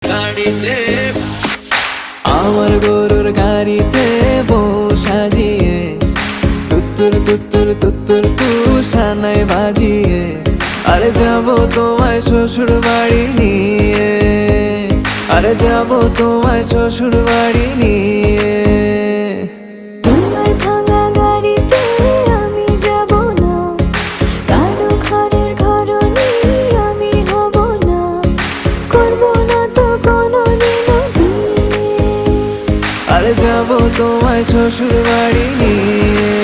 গাড়িতে, আমার গরুর গাড়িতে বউ সাজিয়ে তুত্তুর তুত্তুর তুত্তুর তুষানায় বাজিয়ে আরে যাবো তোমায় শ্বশুর বাড়ি নিয়ে, আরে যাবো তোমায় শ্বশুর বাড়ি নিয়ে। তোমার ভাঙা গাড়িতে আমি যাব না, কারো ঘরের ঘরনি আমি হব না, করব না তো কোনোদিনও বিয়ে। আরে যাবো তোমায় শ্বশুর বাড়ি নিয়ে।